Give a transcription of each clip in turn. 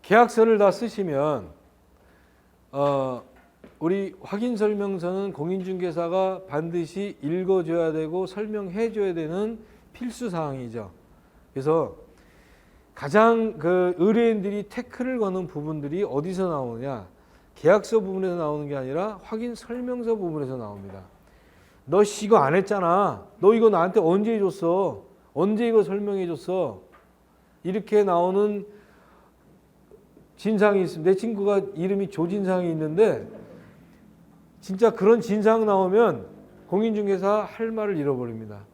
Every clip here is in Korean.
계약서를 다 쓰시면 우리 확인설명서는 공인중개사가 반드시 읽어줘야 되고 설명해줘야 되는 필수 사항이죠. 그래서 가장 그 의뢰인들이 태클을 거는 부분들이 어디서 나오느냐? 계약서 부분에서 나오는 게 아니라 확인설명서 부분에서 나옵니다. 너 이거 안 했잖아. 너 이거 나한테 언제 해줬어? 언제 이거 설명해줬어? 이렇게 나오는 진상이 있습니다. 내 친구가 이름이 조진상이 있는데 진짜 그런 진상 나오면 공인중개사 할 말을 잃어버립니다.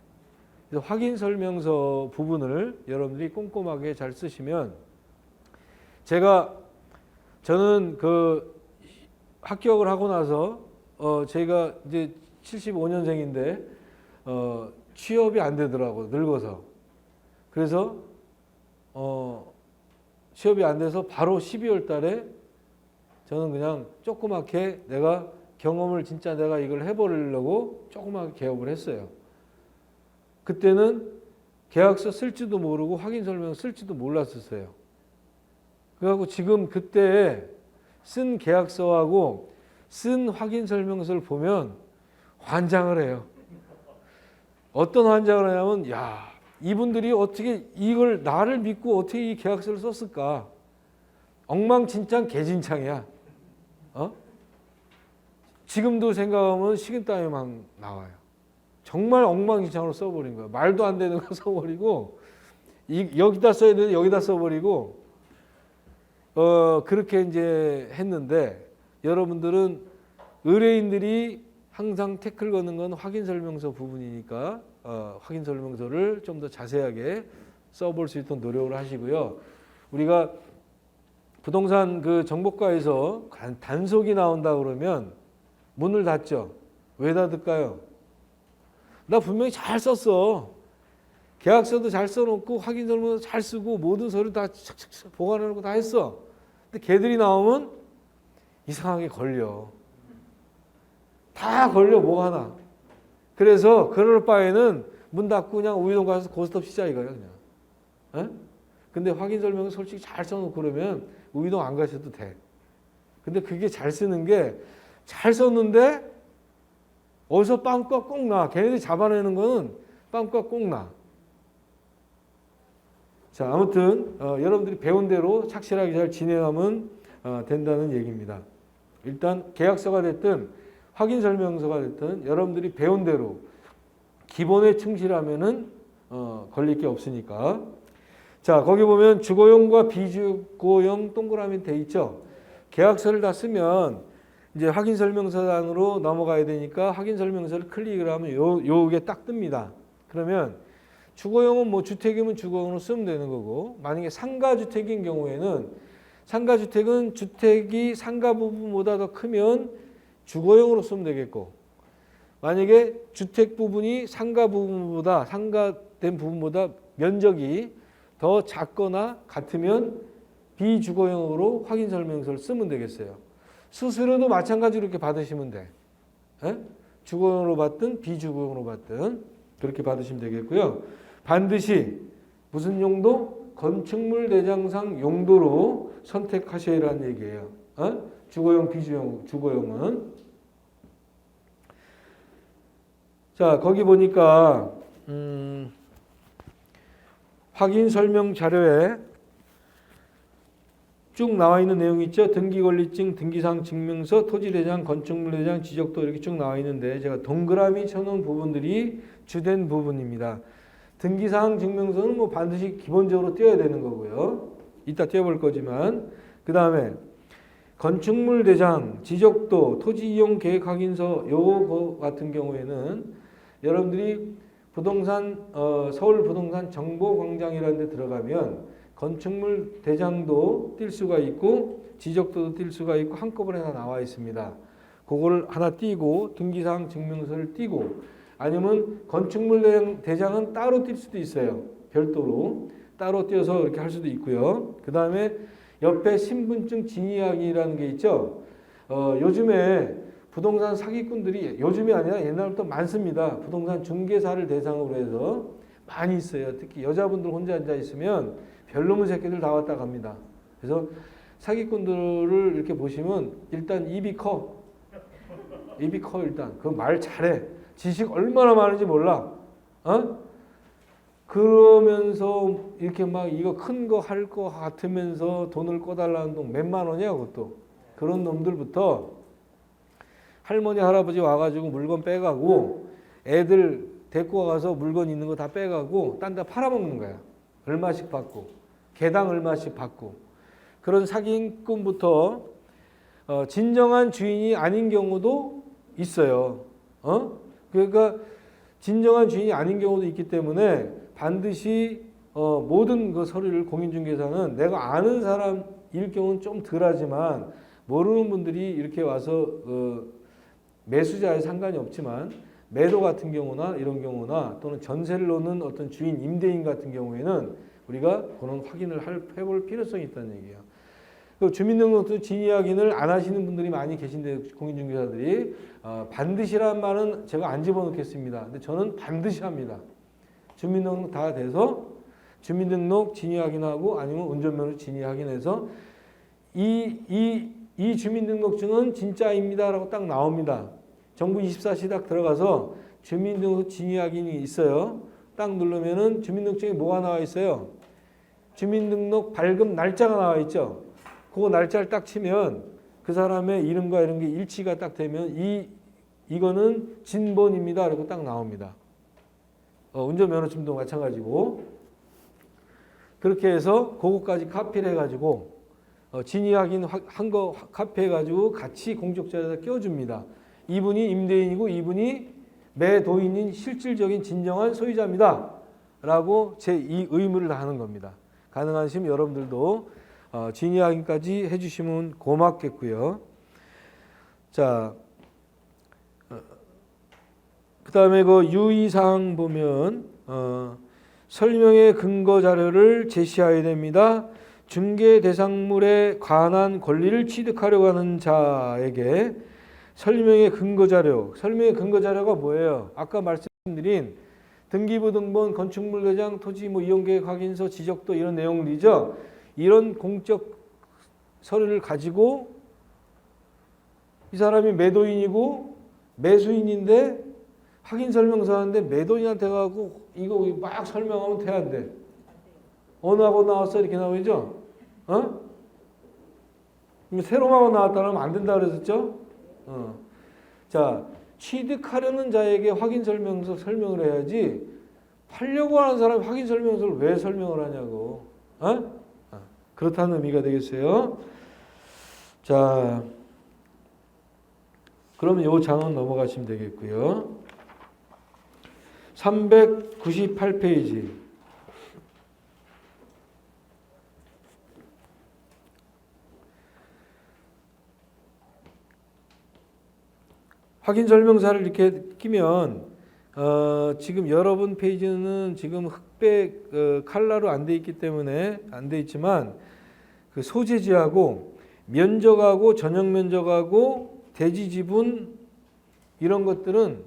그래서 확인설명서 부분을 여러분들이 꼼꼼하게 잘 쓰시면 저는 그 합격을 하고 나서 제가 이제 75년생인데 취업이 안 되더라고요. 늙어서. 그래서 취업이 안 돼서 바로 12월 달에 저는 그냥 조그맣게 내가 경험을 진짜 내가 이걸 해버리려고 조그맣게 개업을 했어요. 그때는 계약서 쓸지도 모르고 확인설명 쓸지도 몰랐었어요. 그래갖고 지금 그때 쓴 계약서하고 쓴 확인설명서를 보면 환장을 해요. 어떤 환장을 하냐면 야, 이분들이 어떻게 이걸 나를 믿고 어떻게 이 계약서를 썼을까? 엉망진창 개진창이야. 지금도 생각하면 식은땀이 막 나와요. 정말 엉망진창으로 써버린 거예요. 말도 안 되는 거 써버리고 여기다 써야 되는데 여기다 써버리고 그렇게 이제 했는데 여러분들은 의뢰인들이 항상 태클 거는 건 확인설명서 부분이니까 확인설명서를 좀 더 자세하게 써볼 수 있도록 노력을 하시고요. 우리가 부동산 그 정보과에서 단속이 나온다 그러면 문을 닫죠. 왜 닫을까요? 나 분명히 잘 썼어. 계약서도 잘 써놓고 확인설명서 잘 쓰고 모든 서류 다 착착착 보관해놓고 다 했어. 근데 걔들이 나오면 이상하게 걸려. 다 걸려 뭐 하나. 그래서 그럴 바에는 문 닫고 그냥 우이동 가서 고스톱 치자 이거예요 그냥. 에? 근데 확인설명서 솔직히 잘 써놓고 그러면 우이동 안 가셔도 돼. 근데 그게 잘 쓰는 게 잘 썼는데 어디서 빵꾸가 꼭 나. 걔네들이 잡아내는 거는 빵꾸가 꼭 나. 자, 아무튼 여러분들이 배운 대로 착실하게 잘 진행하면 된다는 얘기입니다. 일단 계약서가 됐든 확인설명서가 됐든 여러분들이 배운 대로 기본에 충실하면은 걸릴 게 없으니까. 자, 거기 보면 주거용과 비주거용 동그라미 돼 있죠. 계약서를 다 쓰면 이제 확인설명서단으로 넘어가야 되니까 확인설명서를 클릭을 하면 요게 딱 뜹니다. 그러면 주거용은 뭐 주택이면 주거용으로 쓰면 되는 거고, 만약에 상가주택인 경우에는 상가주택은 주택이 상가 부분보다 더 크면 주거용으로 쓰면 되겠고, 만약에 주택 부분이 상가된 부분보다 면적이 더 작거나 같으면 비주거용으로 확인설명서를 쓰면 되겠어요. 수수료도 마찬가지로 이렇게 받으시면 돼. 에? 주거용으로 받든 비주거용으로 받든 그렇게 받으시면 되겠고요. 반드시 무슨 용도? 건축물 대장상 용도로 선택하셔야라는 얘기예요. 주거용, 비주거용, 주거용은. 자, 거기 보니까 확인 설명 자료에 쭉 나와 있는 내용이 있죠. 등기권리증, 등기상 증명서, 토지대장, 건축물대장, 지적도 이렇게 쭉 나와 있는데 제가 동그라미 쳐놓은 부분들이 주된 부분입니다. 등기사항 증명서는 뭐 반드시 기본적으로 띄어야 되는 거고요. 이따 띄어볼 거지만 그 다음에 건축물 대장, 지적도, 토지이용 계획 확인서 요거 같은 경우에는 여러분들이 부동산 서울 부동산 정보광장이라는 데 들어가면 건축물 대장도 띌 수가 있고 지적도도 띌 수가 있고 한꺼번에 다 나와 있습니다. 그거를 하나 띄고 등기사항 증명서를 띄고 아니면 건축물 대장은 따로 띌 수도 있어요. 별도로 따로 띄어서 이렇게 할 수도 있고요. 그 다음에 옆에 신분증 진위하기라는 게 있죠. 요즘에 부동산 사기꾼들이 요즘이 아니라 옛날부터 많습니다. 부동산 중개사를 대상으로 해서 많이 있어요. 특히 여자분들 혼자 앉아 있으면 별놈의 새끼들 다 왔다 갑니다. 그래서 사기꾼들을 이렇게 보시면 일단 입이 커. 입이 커 일단. 그 말 잘해. 지식 얼마나 많은지 몰라. 어? 그러면서 이렇게 막 이거 큰 거 할 거 같으면서 돈을 꺼달라는 돈 몇만 원이야 그것도. 그런 놈들부터 할머니 할아버지 와가지고 물건 빼가고 애들 데리고 가서 물건 있는 거 다 빼가고 딴 데 팔아먹는 거야. 얼마씩 받고 개당 얼마씩 받고 그런 사기꾼부터 진정한 주인이 아닌 경우도 있어요. 그러니까 진정한 주인이 아닌 경우도 있기 때문에 반드시 모든 그 서류를 공인중개사는 내가 아는 사람일 경우는 좀 덜하지만 모르는 분들이 이렇게 와서 매수자에 상관이 없지만 매도 같은 경우나 이런 경우나 또는 전세를 놓는 어떤 주인 임대인 같은 경우에는 우리가 그런 확인을 해볼 필요성이 있다는 얘기예요. 그 주민등록도 진위 확인을 안 하시는 분들이 많이 계신데 공인중개사들이 반드시란 말은 제가 안 집어넣겠습니다. 근데 저는 반드시 합니다. 주민등록 다 돼서 주민등록 진위 확인하고 아니면 운전면허 진위 확인해서 이 주민등록증은 진짜입니다라고 딱 나옵니다. 정부 24시 딱 들어가서 주민등록 진위 확인이 있어요. 딱 누르면은 주민등록증에 뭐가 나와 있어요? 주민등록 발급 날짜가 나와 있죠. 그 날짜를 딱 치면 그 사람의 이름과 이런 게 일치가 딱 되면 이거는 진본입니다. 라고 딱 나옵니다. 운전면허증도 마찬가지고 그렇게 해서 그거까지 카피를 해가지고 진위 확인 한 거 카피해가지고 같이 공적자에다 껴줍니다. 이분이 임대인이고 이분이 매도인인 실질적인 진정한 소유자입니다. 라고 제 이 의무를 다하는 겁니다. 가능하시면 여러분들도 진위 확인까지 해주시면 고맙겠고요. 자, 그 다음에 그 유의사항 보면 설명의 근거 자료를 제시해야 됩니다. 중개 대상물에 관한 권리를 취득하려고 하는 자에게 설명의 근거 자료. 설명의 근거 자료가 뭐예요? 아까 말씀드린 등기부 등본, 건축물 대장, 토지 이용계획 확인서, 지적도 이런 내용들이죠. 이런 공적 서류를 가지고 이 사람이 매도인이고 매수인인데 확인 설명서 하는데 매도인한테 가고 이거 막 설명하면 돼 안 돼? 어느 하고 나왔어 이렇게 나오죠? 새로마고 나왔다면 안 된다 그랬었죠? 자, 취득하려는 자에게 확인 설명서 설명을 해야지 팔려고 하는 사람이 확인 설명서를 왜 설명을 하냐고. 그렇다는 의미가 되겠어요. 자, 그러면 이 장은 넘어가시면 되겠고요. 398페이지. 확인 설명서를 이렇게 끼면 지금 여러분 페이지는 지금 흑백 칼라로 안 돼 있기 때문에 안 돼 있지만 그 소재지하고 면적하고 전용 면적하고 대지 지분 이런 것들은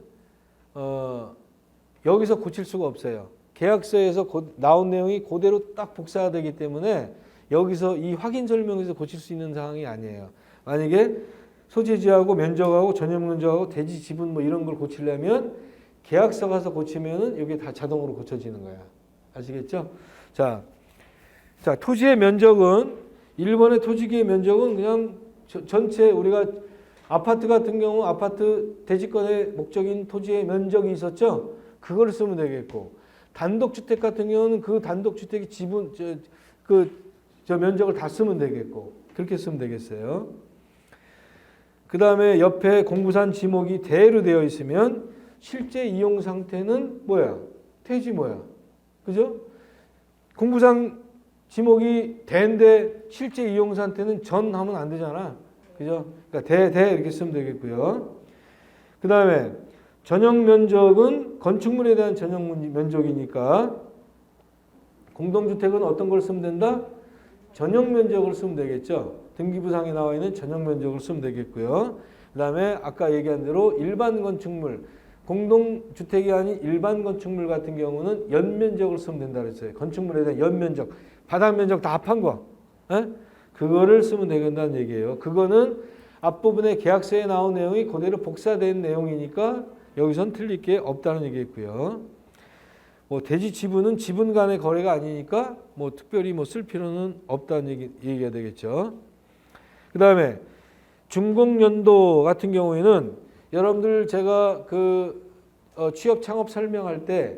여기서 고칠 수가 없어요. 계약서에서 나온 내용이 그대로 딱 복사가 되기 때문에 여기서 이 확인 설명에서 고칠 수 있는 상황이 아니에요. 만약에 소재지하고 면적하고 전용 면적하고 대지 지분 이런 걸 고치려면 계약서 가서 고치면은 이게 다 자동으로 고쳐지는 거야. 아시겠죠? 자, 토지의 면적은 일본의 토지의 면적은 그냥 전체 우리가 아파트 같은 경우 아파트 대지권의 목적인 토지의 면적이 있었죠. 그걸 쓰면 되겠고 단독주택 같은 경우는 그 단독주택의 지분 저 면적을 다 쓰면 되겠고 그렇게 쓰면 되겠어요. 그 다음에 옆에 공부산 지목이 대로 되어 있으면 실제 이용 상태는 뭐야? 태지 뭐야? 그죠? 공부산 지목이 대인데 실제 이용 상태는 전 하면 안 되잖아. 그죠? 그러니까 대 이렇게 쓰면 되겠고요. 그 다음에 전용 면적은 건축물에 대한 전용 면적이니까 공동주택은 어떤 걸 쓰면 된다? 전용 면적을 쓰면 되겠죠. 등기부상에 나와 있는 전용 면적을 쓰면 되겠고요. 그 다음에 아까 얘기한 대로 일반 건축물 공동주택이 아닌 일반 건축물 같은 경우는 연면적을 쓰면 된다 그랬어요. 건축물에 대한 연면적, 바닥 면적 다 합한 거. 에? 그거를 쓰면 되겠다는 얘기예요. 그거는 앞부분에 계약서에 나온 내용이 그대로 복사된 내용이니까 여기선 틀릴 게 없다는 얘기겠고요. 뭐 대지 지분은 지분 간의 거래가 아니니까 뭐 특별히 뭐 쓸 필요는 없다는 얘기가 되겠죠. 그 다음에 준공연도 같은 경우에는 여러분들 제가 그 취업 창업 설명할 때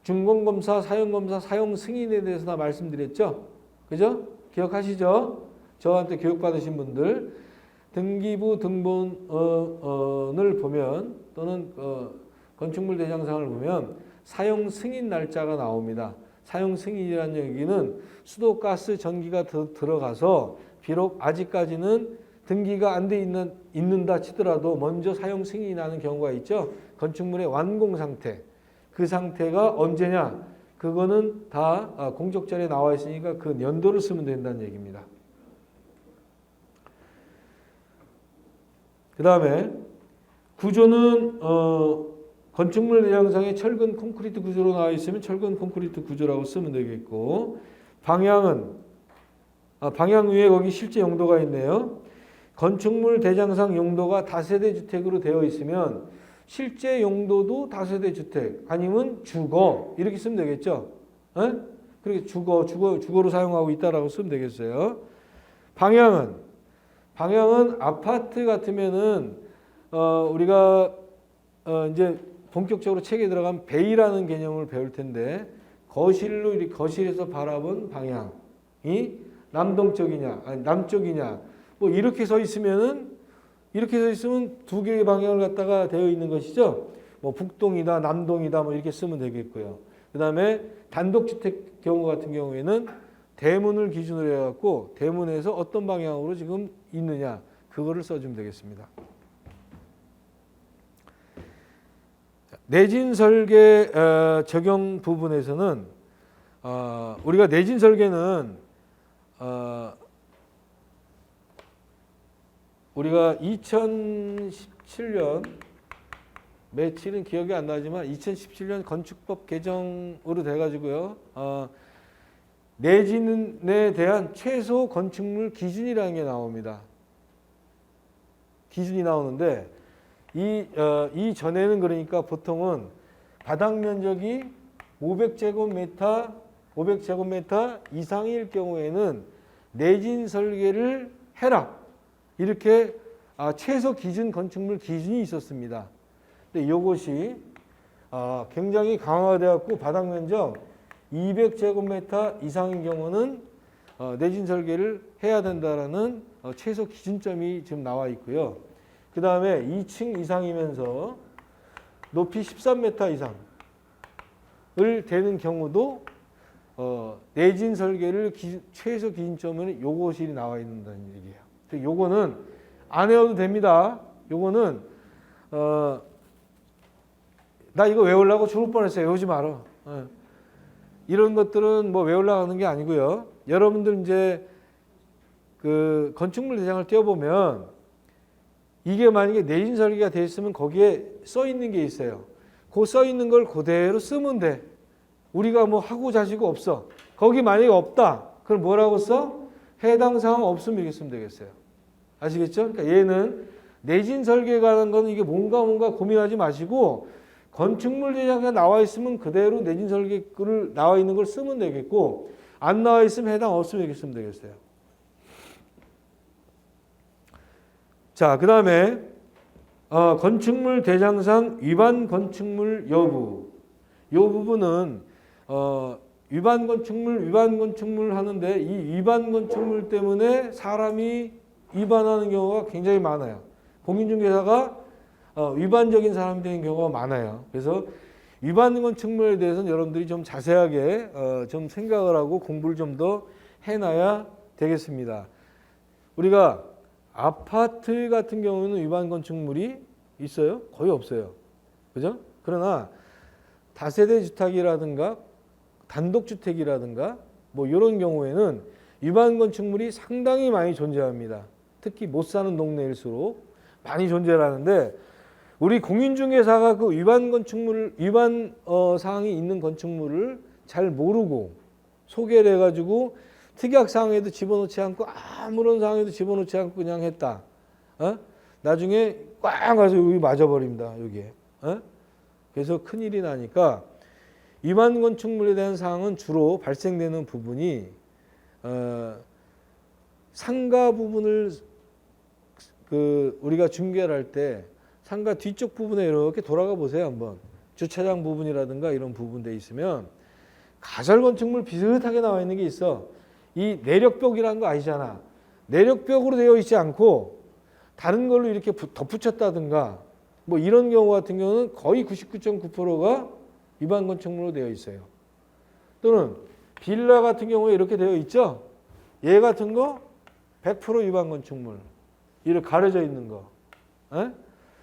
준공검사, 사용검사, 사용 승인에 대해서 다 말씀드렸죠. 그죠? 기억하시죠? 저한테 교육받으신 분들 등기부 등본을 보면 또는 건축물 대장상을 보면 사용 승인 날짜가 나옵니다. 사용 승인이라는 얘기는 수도, 가스, 전기가 들어가서 비록 아직까지는 등기가 안 돼 있는다 치더라도 먼저 사용 승인이 나는 경우가 있죠. 건축물의 완공 상태. 그 상태가 언제냐? 그거는 다 공적절에 나와 있으니까 그 연도를 쓰면 된다는 얘기입니다. 그 다음에 구조는 건축물 대장상에 철근 콘크리트 구조로 나와 있으면 철근 콘크리트 구조라고 쓰면 되겠고, 방향은 방향 위에 거기 실제 용도가 있네요. 건축물 대장상 용도가 다세대 주택으로 되어 있으면 실제 용도도 다세대 주택 아니면 주거 이렇게 쓰면 되겠죠. 에? 그렇게 주거로 사용하고 있다라고 쓰면 되겠어요. 방향은 아파트 같으면은 우리가 이제 본격적으로 책에 들어가면 베이라는 개념을 배울 텐데 거실에서 바라본 방향이 남동쪽이냐 아니 남쪽이냐 뭐 이렇게 서 있으면 두 개의 방향을 갖다가 되어 있는 것이죠. 뭐 북동이다 남동이다 뭐 이렇게 쓰면 되겠고요. 그다음에 단독주택 경우 같은 경우에는 대문을 기준으로 해갖고 대문에서 어떤 방향으로 지금 있느냐 그거를 써주면 되겠습니다. 내진 설계 적용 부분에서는 우리가 내진 설계는 우리가 2017년 며칠은 기억이 안 나지만 2017년 건축법 개정으로 돼가지고요. 내진에 대한 최소 건축물 기준이라는 게 나옵니다. 기준이 나오는데 이 전에는 그러니까 보통은 바닥 면적이 500제곱미터 이상일 경우에는 내진 설계를 해라. 이렇게 최소 기준 건축물 기준이 있었습니다. 근데 이것이 굉장히 강화되었고 바닥 면적 200제곱미터 이상인 경우는 내진 설계를 해야 된다라는 최소 기준점이 지금 나와 있고요. 그 다음에 2층 이상이면서 높이 13m 이상을 되는 경우도 내진 설계를 최소 기준점은 요것이 나와 있다는 얘기예요. 요거는 안 외워도 됩니다. 요거는 나 이거 외우려고 죽을 뻔했어요. 외우지 마라. 이런 것들은 뭐 외우려고 하는 게 아니고요. 여러분들 이제 그 건축물 대장을 띄워보면 이게 만약에 내진 설계가 되어 있으면 거기에 써 있는 게 있어요. 그 써 있는 걸 그대로 쓰면 돼. 우리가 뭐 하고 자시고 없어. 거기 만약에 없다. 그럼 뭐라고 써? 해당 사항 없으면 이렇게 쓰면 되겠어요. 아시겠죠? 그러니까 얘는 내진 설계가 하는 거는 이게 뭔가 고민하지 마시고 건축물 대장에 나와 있으면 그대로 내진 설계를 나와 있는 걸 쓰면 되겠고 안 나와 있으면 해당 없으면 이렇게 쓰면 되겠어요. 자, 그 다음에 건축물 대장상 위반 건축물 여부. 이 부분은 위반 건축물 하는데 이 위반 건축물 때문에 사람이 위반하는 경우가 굉장히 많아요. 공인중개사가 위반적인 사람이 되는 경우가 많아요. 그래서 위반 건축물에 대해서는 여러분들이 좀 자세하게 좀 생각을 하고 공부를 좀 더 해놔야 되겠습니다. 우리가 아파트 같은 경우는 위반 건축물이 있어요? 거의 없어요. 그죠? 그러나 다세대 주택이라든가 단독주택이라든가 뭐 이런 경우에는 위반 건축물이 상당히 많이 존재합니다. 특히 못 사는 동네일수록 많이 존재를 하는데 우리 공인중개사가 그 위반 사항이 있는 건축물을 잘 모르고 소개를 해가지고 특약 사항에도 집어넣지 않고 아무런 사항에도 집어넣지 않고 그냥 했다. 나중에 꽝 가서 여기 맞아버립니다. 여기에. 그래서 큰일이 나니까 위반 건축물에 대한 사항은 주로 발생되는 부분이 상가 부분을 우리가 중개를 할 때 상가 뒤쪽 부분에 이렇게 돌아가 보세요. 한번 주차장 부분이라든가 이런 부분돼 있으면 가설 건축물 비슷하게 나와 있는 게 있어. 이 내력벽이라는 거 아시잖아. 내력벽으로 되어 있지 않고 다른 걸로 이렇게 덧붙였다든가 뭐 이런 경우 같은 경우는 거의 99.9%가 위반 건축물로 되어 있어요. 또는 빌라 같은 경우에 이렇게 되어 있죠. 얘 같은 거 100% 위반 건축물. 이렇게 가려져 있는 거.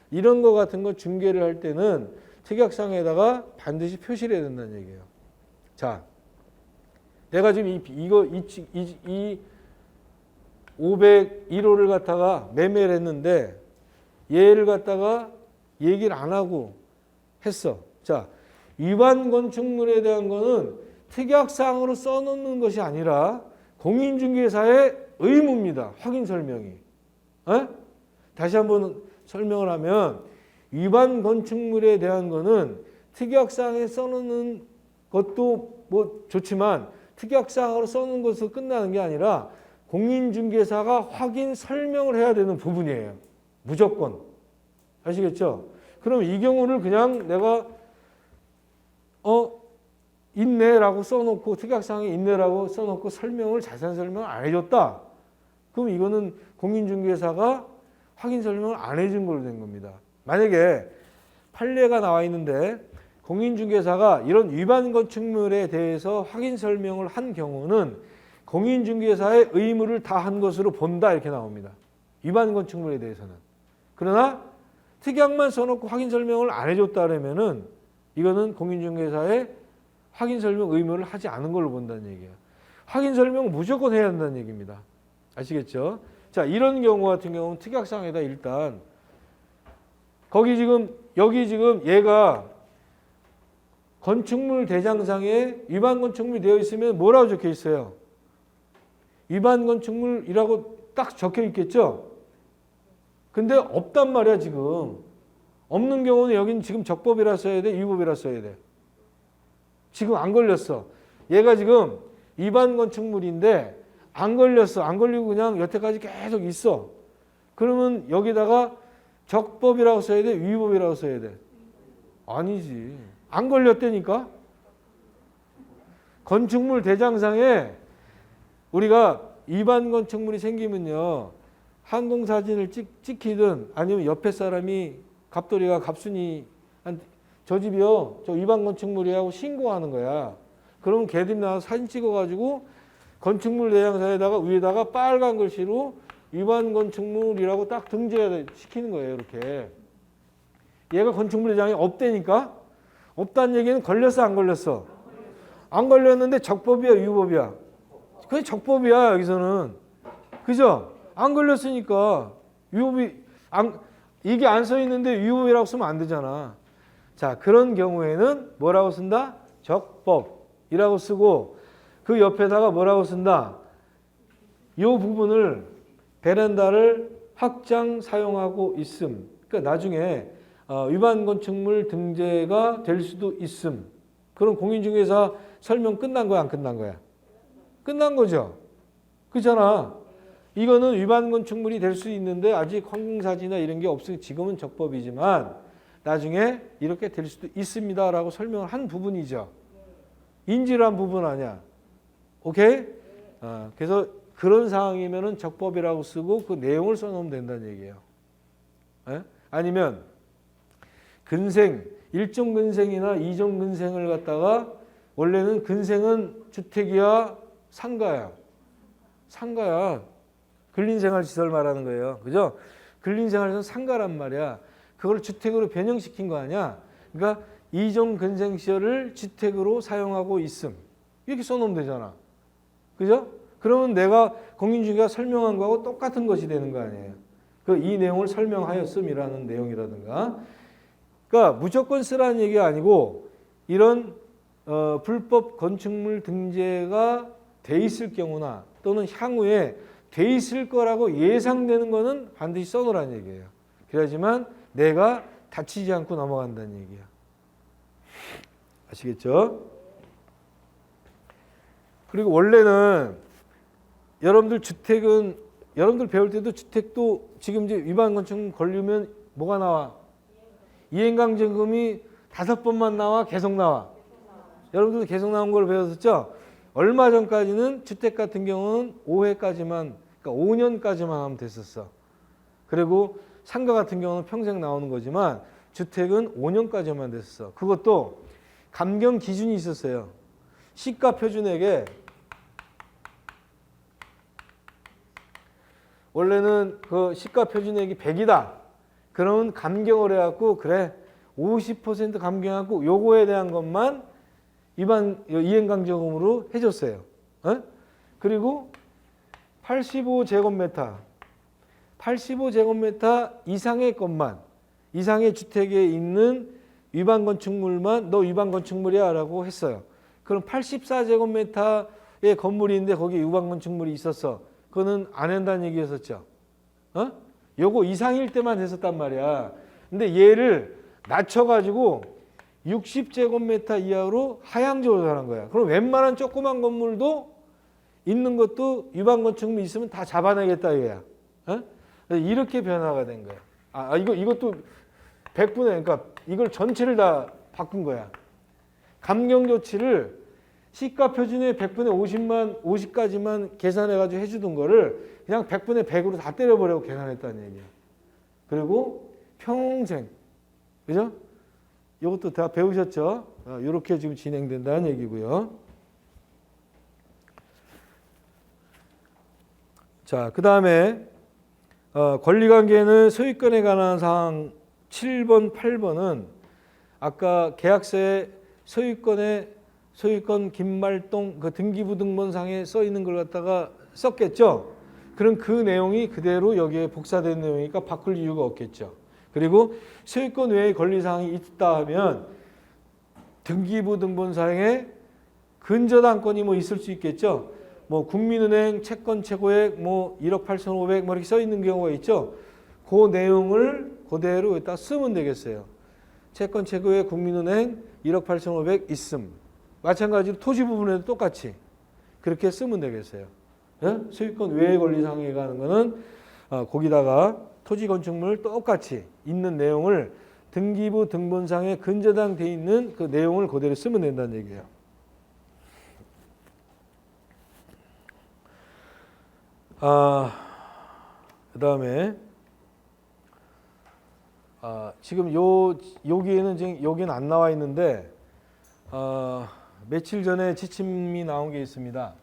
이런 거 같은 거 중개를 할 때는 특약상에다가 반드시 표시를 해야 된다는 얘기예요. 자, 내가 지금 이 501호를 갖다가 매매를 했는데 얘를 갖다가 얘기를 안 하고 했어. 자, 위반 건축물에 대한 거는 특약사항으로 써놓는 것이 아니라 공인중개사의 의무입니다. 확인 설명이. 다시 한번 설명을 하면 위반 건축물에 대한 거는 특약사항에 써놓는 것도 뭐 좋지만 특약사항으로 써놓은 것으로 끝나는 게 아니라 공인중개사가 확인 설명을 해야 되는 부분이에요. 무조건. 아시겠죠? 그럼 이 경우를 그냥 내가 있네라고 써놓고 특약사항에 있네라고 써놓고 설명을 자세한 설명을 안 해줬다. 그럼 이거는 공인중개사가 확인 설명을 안 해준 걸로 된 겁니다. 만약에 판례가 나와 있는데 공인중개사가 이런 위반 건축물에 대해서 확인 설명을 한 경우는 공인중개사의 의무를 다한 것으로 본다 이렇게 나옵니다. 위반 건축물에 대해서는. 그러나 특약만 써놓고 확인 설명을 안 해줬다 그러면은 이거는 공인중개사의 확인 설명 의무를 하지 않은 걸로 본다는 얘기예요. 확인 설명은 무조건 해야 한다는 얘기입니다. 아시겠죠? 자, 이런 경우 같은 경우는 특약상에다 일단 여기 지금 얘가 건축물 대장상에 위반 건축물이 되어 있으면 뭐라고 적혀 있어요? 위반 건축물이라고 딱 적혀 있겠죠? 근데 없단 말이야 지금. 없는 경우는 여기는 지금 적법이라 써야 돼? 위법이라 써야 돼? 지금 안 걸렸어. 얘가 지금 위반 건축물인데 안 걸렸어. 안 걸리고 그냥 여태까지 계속 있어. 그러면 여기다가 적법이라고 써야 돼? 위법이라고 써야 돼? 아니지. 안 걸렸다니까? 건축물 대장상에 우리가 위반 건축물이 생기면요. 항공사진을 찍히든 아니면 옆에 사람이 갑돌이가 갑순이 저 집이요. 저 위반 건축물이라고 신고하는 거야. 그러면 걔들이 나와서 사진 찍어가지고 건축물 대장상에다가 위에다가 빨간 글씨로 위반 건축물이라고 딱 등재시키는 거예요. 이렇게. 얘가 건축물 대장에 없다니까? 없다는 얘기는 걸렸어 안 걸렸어? 안 걸렸는데 적법이야 위법이야? 그게 적법이야 여기서는. 그죠? 안 걸렸으니까 이게 안 써 있는데 위법이라고 쓰면 안 되잖아. 자, 그런 경우에는 뭐라고 쓴다? 적법이라고 쓰고 그 옆에다가 뭐라고 쓴다? 이 부분을 베란다를 확장 사용하고 있음. 그러니까 나중에 위반 건축물 등재가 될 수도 있음. 그럼 공인중개사 설명 끝난 거야 안 끝난 거야? 끝난 거죠. 그렇잖아. 이거는 위반 건축물이 될 수 있는데 아직 항공사진이나 이런 게 없으니 지금은 적법이지만 나중에 이렇게 될 수도 있습니다라고 설명을 한 부분이죠. 인지를 한 부분 아니야. 오케이? 그래서 그런 상황이면은 적법이라고 쓰고 그 내용을 써놓으면 된다는 얘기예요. 아니면 근생, 1종 근생이나 2종 근생을 갖다가 원래는 근생은 주택이야, 상가야. 상가야. 근린생활시설 말하는 거예요. 그죠? 근린생활시설 상가란 말이야. 그걸 주택으로 변형시킨 거 아니야. 그러니까 2종 근생시설을 주택으로 사용하고 있음. 이렇게 써놓으면 되잖아. 그죠? 그러면 내가 공인중개가 설명한 거하고 똑같은 것이 되는 거 아니에요. 이 내용을 설명하였음이라는 내용이라든가. 그러니까 무조건 쓰라는 얘기가 아니고 이런 불법 건축물 등재가 돼 있을 경우나 또는 향후에 돼 있을 거라고 예상되는 거는 반드시 써놓으라는 얘기예요. 그래야지만 내가 다치지 않고 넘어간다는 얘기야. 아시겠죠? 그리고 원래는 여러분들 주택은 여러분들 배울 때도 주택도 지금 이제 위반 건축 걸리면 뭐가 나와? 이행강제금이 5번만 나와? 계속 나와? 여러분들도 계속 나온 걸 배웠었죠? 얼마 전까지는 주택 같은 경우는 5회까지만, 그러니까 5년까지만 하면 됐었어. 그리고 상가 같은 경우는 평생 나오는 거지만 주택은 5년까지만 됐었어. 그것도 감경 기준이 있었어요. 시가 표준액에 원래는 그 시가 표준액이 100이다. 그러면 감경을 해갖고 그래 50% 감경하고 요거에 대한 것만 위반 이행강제금으로 해줬어요. 어? 그리고 85제곱미터 이상의 것만, 이상의 주택에 있는 위반 건축물만 너 위반 건축물이야 라고 했어요. 그럼 84제곱미터의 건물인데 거기에 위반 건축물이 있었어. 그거는 안 한다는 얘기였었죠. 요거 이상일 때만 했었단 말이야. 근데 얘를 낮춰가지고 60제곱미터 이하로 하향적으로 하는 거야. 그럼 웬만한 조그만 건물도 있는 것도 위반 건축물 있으면 다 잡아내겠다 이거야. 이렇게 변화가 된 거야. 이것도 100분의, 그러니까 이걸 전체를 다 바꾼 거야. 감경 조치를 시가 표준의 100분의 50까지만 계산해가지고 해주던 거를 그냥 100분의 100으로 다 때려버리고 계산했다는 얘기야. 그리고 평생, 그죠? 이것도 다 배우셨죠? 이렇게 지금 진행된다는 얘기고요. 자, 그 다음에 권리관계는 소유권에 관한 사항 7번, 8번은 아까 계약서에 소유권 김말동 그 등기부등본상에 써 있는 걸 갖다가 썼겠죠. 그럼 그 내용이 그대로 여기에 복사된 내용이니까 바꿀 이유가 없겠죠. 그리고 소유권 외의 권리사항이 있다 하면 등기부등본상에 근저당권이 뭐 있을 수 있겠죠. 뭐 국민은행 채권 최고액 뭐 1억 8,500 뭐 이렇게 써 있는 경우가 있죠. 그 내용을 그대로 여기다 쓰면 되겠어요. 채권 최고액 국민은행 1억 8,500 있음. 마찬가지로 토지 부분에도 똑같이 그렇게 쓰면 되겠어요. 예? 소유권 외의 권리상에 가는 거는 거기다가 토지 건축물 똑같이 있는 내용을 등기부 등본상에 근저당 돼 있는 그 내용을 그대로 쓰면 된다는 얘기예요. 그 다음에 지금 여기에는 지금 여기는 안 나와 있는데 며칠 전에 지침이 나온 게 있습니다.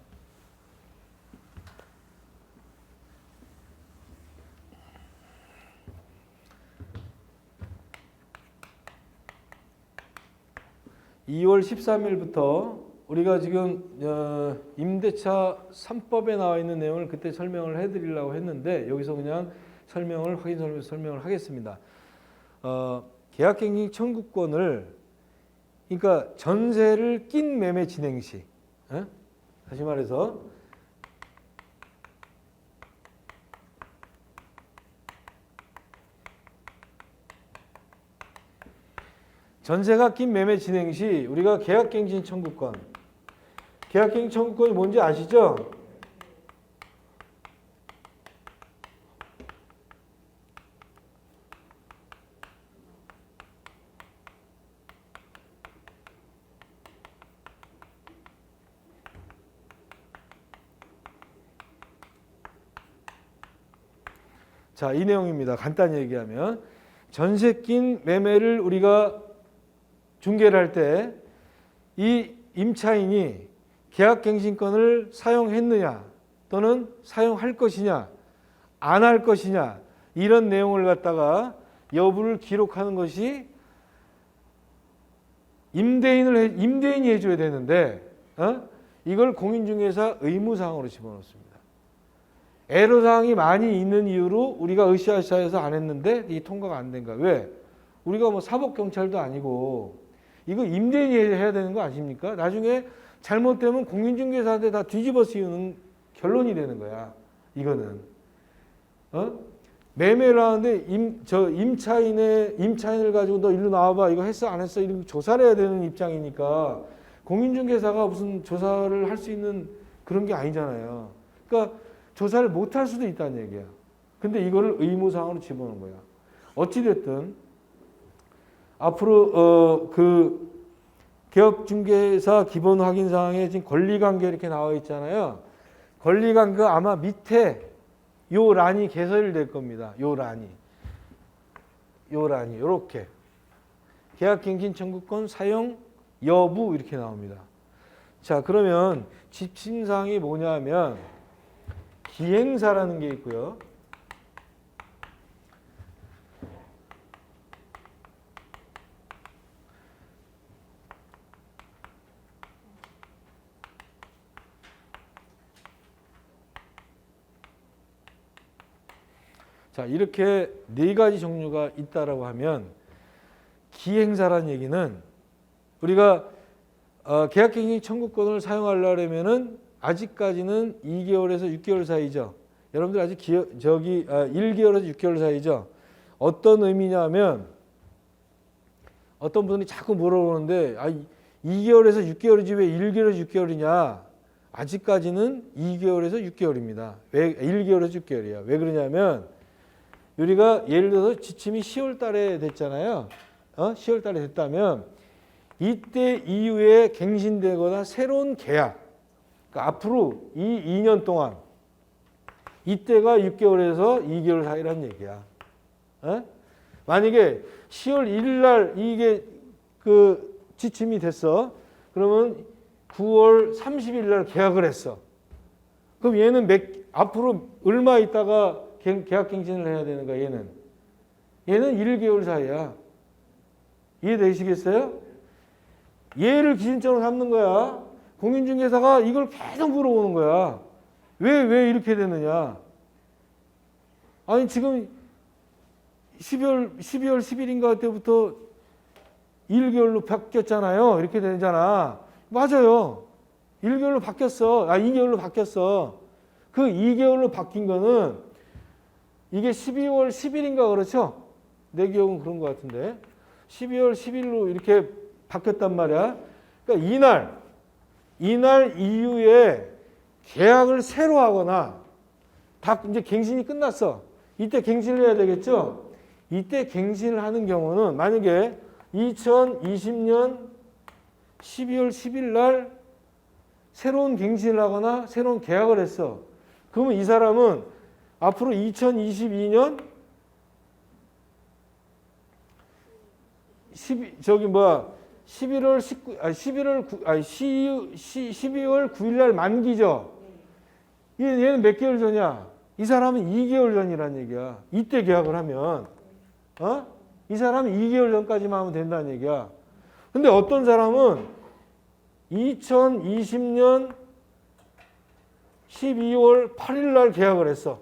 (2월 13일부터) 우리가 지금 임대차 3법에 나와 있는 내용을 그때 설명을 해드리려고 했는데 여기서 그냥 확인 설명을 하겠습니다. 계약갱신 청구권을, 그러니까 전세를 낀 매매 진행 시, 다시 말해서 전세가 낀 매매 진행 시 우리가 계약갱신 청구권이 뭔지 아시죠? 자, 이 내용입니다. 간단히 얘기하면 전세 낀 매매를 우리가 중개를 할 때 이 임차인이 계약갱신권을 사용했느냐 또는 사용할 것이냐 안 할 것이냐 이런 내용을 갖다가 여부를 기록하는 것이 임대인이 해줘야 되는데 이걸 공인중개사 의무사항으로 집어넣습니다. 애로사항이 많이 있는 이유로 우리가 으쌰으쌰해서 안 했는데 이 통과가 안 된 거야. 왜? 우리가 뭐 사법경찰도 아니고 이거 임대인이 해야 되는 거 아십니까? 나중에 잘못되면 공인중개사한테 다 뒤집어 씌우는 결론이 되는 거야. 이거는. 매매를 하는데 임차인을 가지고 너 일로 나와봐. 이거 했어 안 했어? 이렇게 조사를 해야 되는 입장이니까 공인중개사가 무슨 조사를 할 수 있는 그런 게 아니잖아요. 그러니까 조사를 못 할 수도 있다는 얘기야. 근데 이거를 의무사항으로 집어넣은 거야. 어찌됐든 앞으로 그 개업중개사 기본 확인사항에 지금 권리관계 이렇게 나와 있잖아요. 권리관계 아마 밑에 요 란이 개설이 될 겁니다. 요 란이 요렇게 계약갱신 청구권 사용 여부 이렇게 나옵니다. 자, 그러면 집신사항이 뭐냐면 기행사라는 게 있고요. 자, 이렇게 네 가지 종류가 있다라고 하면 기행사라는 얘기는 우리가 계약갱신 청구권을 사용하려면은 아직까지는 2개월에서 6개월 사이죠. 여러분들 아직 1개월에서 6개월 사이죠. 어떤 의미냐면 어떤 분들이 자꾸 물어보는데 2개월에서 6개월이지 왜 1개월에서 6개월이냐. 아직까지는 2개월에서 6개월입니다. 왜 1개월에서 6개월이야. 왜 그러냐면 우리가 예를 들어서 지침이 10월 달에 됐잖아요. 10월 달에 됐다면 이때 이후에 갱신되거나 새로운 계약, 그러니까 앞으로 이 2년 동안 이때가 6개월에서 2개월 사이라는 얘기야. 만약에 10월 1일 날 이게 그 지침이 됐어. 그러면 9월 30일 날 계약을 했어. 그럼 얘는 앞으로 얼마 있다가 계약갱신을 해야 되는 거야, 얘는 1개월 사이야. 이해되시겠어요? 얘를 기준점으로 삼는 거야. 공인중개사가 이걸 계속 물어보는 거야. 왜 이렇게 되느냐? 아니, 지금 12월 10일인가 때부터 1개월로 바뀌었잖아요. 이렇게 되잖아. 맞아요. 1개월로 바뀌었어. 2개월로 바뀌었어. 그 2개월로 바뀐 거는 이게 12월 10일인가 그렇죠? 내 기억은 그런 것 같은데 12월 10일로 이렇게 바뀌었단 말이야. 그러니까 이날 이후에 계약을 새로 하거나 다 이제 갱신이 끝났어. 이때 갱신을 해야 되겠죠? 이때 갱신을 하는 경우는 만약에 2020년 12월 10일 날 새로운 갱신을 하거나 새로운 계약을 했어. 그러면 이 사람은 앞으로 2022년 12월 9일 날 만기죠. 얘는 몇 개월 전이야? 이 사람은 2개월 전이란 얘기야. 이때 계약을 하면 이 사람은 2개월 전까지만 하면 된다는 얘기야. 근데 어떤 사람은 2020년 12월 8일 날 계약을 했어.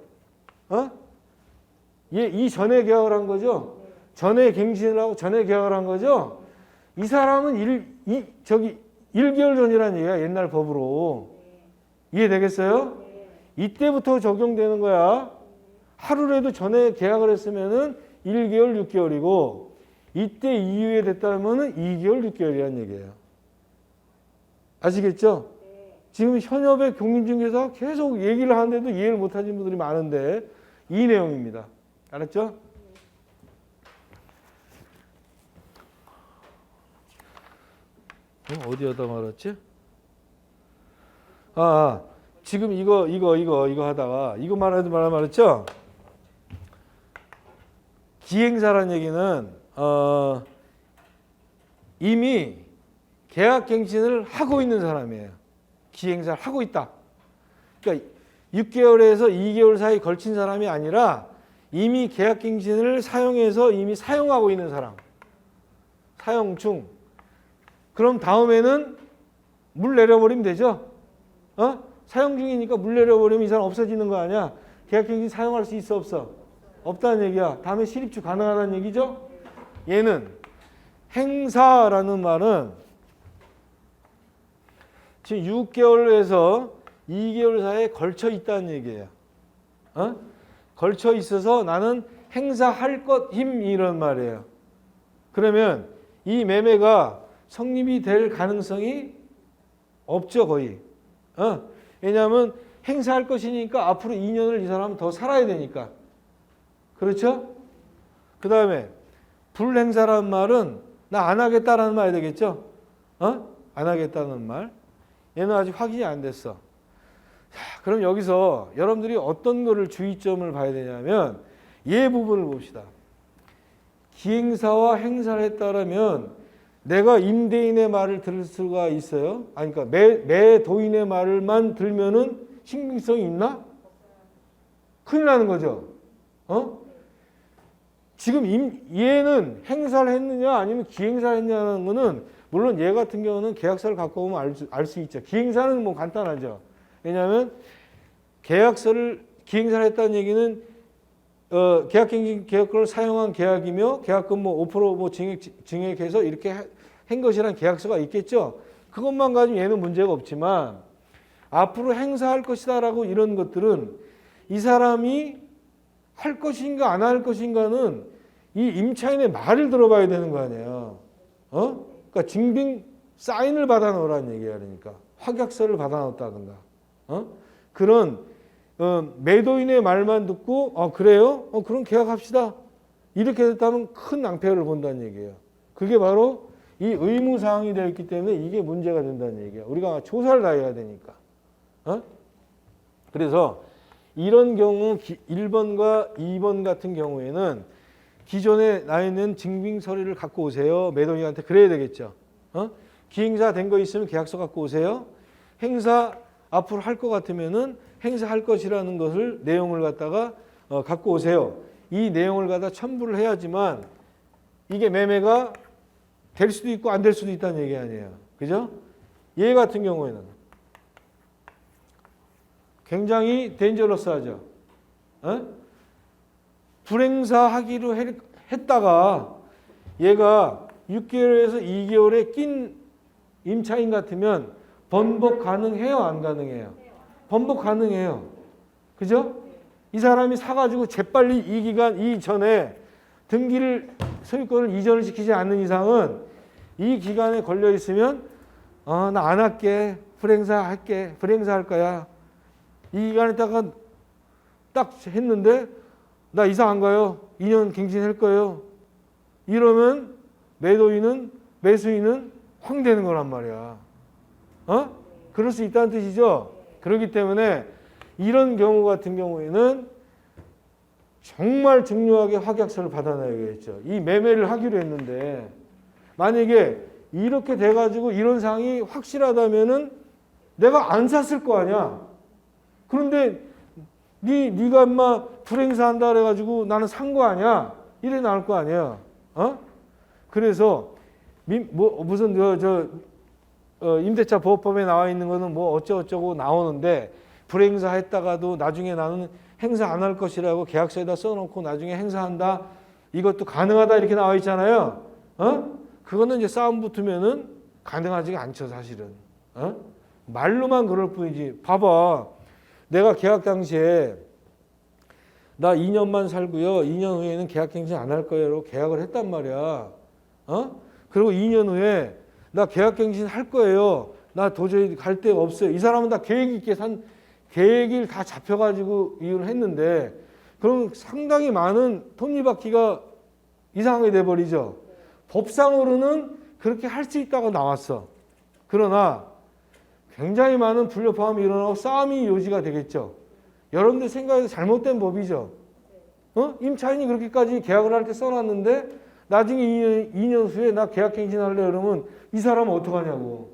이 전에 계약을 한 거죠. 전에 갱신을 하고 전에 계약을 한 거죠. 이 사람은 1개월 전이라는 얘기야. 옛날 법으로. 이해되겠어요? 이때부터 적용되는 거야. 하루라도 전에 계약을 했으면은 1개월 6개월이고 이때 이후에 됐다면 2개월 6개월이라는 얘기예요. 아시겠죠? 지금 현업의 공인중개사가 계속 얘기를 하는데도 이해를 못하시는 분들이 많은데 이 내용입니다. 알았죠? 어디 하다 말았지? 지금 이거 하다가 이거 말했죠? 기행사라는 얘기는 이미 계약갱신을 하고 있는 사람이에요. 기행사를 하고 있다. 그러니까 6개월에서 2개월 사이 걸친 사람이 아니라 이미 계약갱신을 사용해서 이미 사용하고 있는 사람. 사용 중. 그럼 다음에는 물 내려버리면 되죠? 사용 중이니까 물 내려버리면 이 사람 없어지는 거 아니야? 계약갱신 사용할 수 있어 없어? 없다는 얘기야. 다음에 실입주 가능하다는 얘기죠? 얘는 행사라는 말은 지금 6개월에서 2개월 사이에 걸쳐 있다는 얘기예요. 걸쳐 있어서 나는 행사할 것 힘 이런 말이에요. 그러면 이 매매가 성립이 될 가능성이 없죠, 거의. 왜냐하면 행사할 것이니까 앞으로 2년을 이 사람은 더 살아야 되니까. 그렇죠? 그 다음에 불행사라는 말은 나 안 하겠다라는 말이 되겠죠? 안 하겠다는 말. 얘는 아직 확인이 안 됐어. 자, 그럼 여기서 여러분들이 어떤 거를 주의점을 봐야 되냐면 얘 부분을 봅시다. 기행사와 행사를 했다라면 내가 임대인의 말을 들을 수가 있어요? 아니, 그러니까 매도인의 말만 들면은 신빙성이 있나? 큰일 나는 거죠. 지금 얘는 행사를 했느냐 아니면 기행사를 했냐는 거는 물론 얘 같은 경우는 계약서를 갖고 오면 알 수 있죠. 기행사는 뭐 간단하죠. 왜냐하면 기행사를 했다는 얘기는 계약갱신 계약권을 사용한 계약이며 계약금 뭐 5% 뭐 증액해서 이렇게 한 것이란 계약서가 있겠죠. 그것만 가지고 얘는 문제가 없지만 앞으로 행사할 것이다라고 이런 것들은 이 사람이 할 것인가 안 할 것인가는 이 임차인의 말을 들어봐야 되는 거 아니에요. 그러니까 증빙 사인을 받아 놓으라는 얘기야. 그러니까 확약서를 받아 놓았다든가. 그런 매도인의 말만 듣고 그래요? 그럼 계약합시다. 이렇게 됐다면 큰 낭패를 본다는 얘기예요. 그게 바로 이 의무사항이 되어 있기 때문에 이게 문제가 된다는 얘기야. 우리가 조사를 다 해야 되니까. 그래서 이런 경우 1번과 2번 같은 경우에는 기존에 나 있는 증빙 서류를 갖고 오세요. 매도인한테 그래야 되겠죠. 기행사 된 거 있으면 계약서 갖고 오세요. 행사 앞으로 할 것 같으면은 행사할 것이라는 것을 내용을 갖다가 갖고 오세요. 이 내용을 갖다 첨부를 해야지만 이게 매매가 될 수도 있고 안 될 수도 있다는 얘기 아니에요. 그죠? 얘 같은 경우에는 굉장히 데인저러스하죠. 불행사하기로 했다가 얘가 6개월에서 2개월에 낀 임차인 같으면 번복 가능해요? 안 가능해요? 번복 가능해요. 그죠? 이 사람이 사가지고 재빨리 이 기간 이전에 등기를 소유권을 이전을 시키지 않는 이상은 이 기간에 걸려 있으면 나 안 할게. 불행사 할게. 불행사 할 거야. 이 기간에다가 딱 했는데 나 이사 안 가요. 2년 갱신할 거예요. 이러면 매수인은 황되는 거란 말이야. 그럴 수 있다는 뜻이죠. 그렇기 때문에 이런 경우 같은 경우에는 정말 중요하게 확약서를 받아놔야겠죠. 이 매매를 하기로 했는데 만약에 이렇게 돼가지고 이런 상황이 확실하다면은 내가 안 샀을 거 아니야. 그런데 네가 인마 불행사한다 그래가지고 나는 산 거 아니야. 이래 나올 거 아니야. 그래서 무슨 임대차 보호법에 나와 있는 거는 뭐 어쩌고저쩌고 나오는데 불행사 했다가도 나중에 나는 행사 안 할 것이라고 계약서에다 써놓고 나중에 행사한다. 이것도 가능하다 이렇게 나와 있잖아요. 그거는 이제 싸움 붙으면은 가능하지가 않죠, 사실은. 말로만 그럴 뿐이지. 봐봐. 내가 계약 당시에 나 2년만 살고요. 2년 후에는 계약갱신 안 할 거예요. 계약을 했단 말이야. 그리고 2년 후에 나 계약갱신 할 거예요. 나 도저히 갈 데가 없어요. 이 사람은 다 계획 있게 계획이 다 잡혀가지고 이혼을 했는데 그럼 상당히 많은 톱니바퀴가 이상하게 돼버리죠. 법상으로는 그렇게 할 수 있다고 나왔어. 그러나 굉장히 많은 불협화음이 일어나고 싸움이 요지가 되겠죠. 여러분들 생각해도 잘못된 법이죠. 임차인이 그렇게까지 계약을 할 때 써놨는데 나중에 2년 후에 나 계약갱신하려고 그러면 이 사람은 어떡하냐고.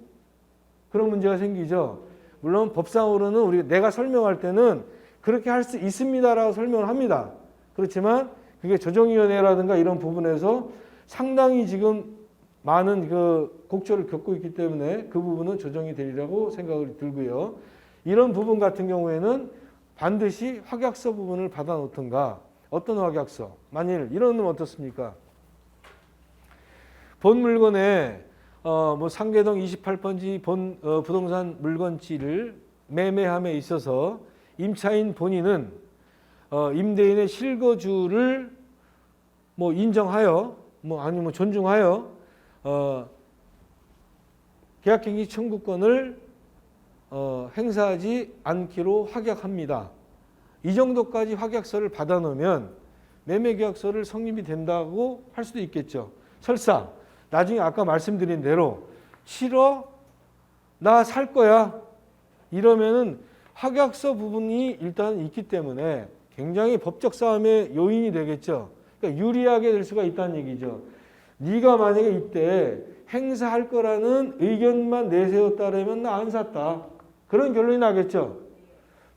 그런 문제가 생기죠. 물론 법상으로는 내가 설명할 때는 그렇게 할 수 있습니다라고 설명을 합니다. 그렇지만 그게 조정위원회라든가 이런 부분에서 상당히 지금 많은 그 곡절을 겪고 있기 때문에 그 부분은 조정이 되리라고 생각이 들고요. 이런 부분 같은 경우에는 반드시 확약서 부분을 받아 놓든가. 어떤 확약서? 만일 이런 놈 어떻습니까? 본 물건에 뭐 상계동 28번지 부동산 물건지를 매매함에 있어서 임차인 본인은 임대인의 실거주를 뭐 인정하여 뭐 아니면 존중하여 계약갱기 청구권을 행사하지 않기로 확약합니다. 이 정도까지 확약서를 받아 놓으면 매매계약서를 성립이 된다고 할 수도 있겠죠. 설사 나중에 아까 말씀드린 대로 싫어? 나 살 거야. 이러면은 확약서 부분이 일단 있기 때문에 굉장히 법적 싸움의 요인이 되겠죠. 그러니까 유리하게 될 수가 있다는 얘기죠. 네가 만약에 이때 행사할 거라는 의견만 내세웠다라면 나 안 샀다. 그런 결론이 나겠죠.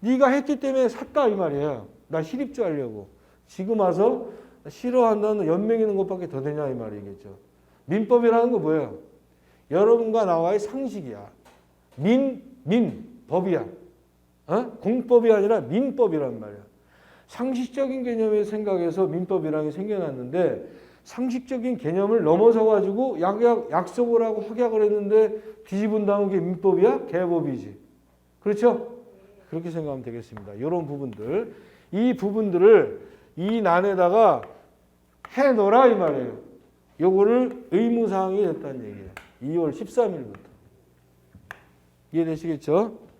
네가 했기 때문에 샀다 이 말이에요. 나 실입주 하려고. 지금 와서 싫어한다는 연맹이는 것밖에 더 되냐 이 말이겠죠. 민법이라는 거 뭐예요? 여러분과 나와의 상식이야. 법이야. 공법이 아니라 민법이란 말이야. 상식적인 개념의 생각에서 민법이라는 게 생겨났는데 상식적인 개념을 넘어서 가지고 약속을 하고 확약을 했는데 뒤집은 다음 게 민법이야? 개법이지. 그렇죠? 그렇게 생각하면 되겠습니다. 이런 부분들. 이 부분들을 이 난에다가 해놓으라 이 말이에요. 요거를 의무사항이 됐다는 얘기예요. 2월 13일부터. 이해되시겠죠?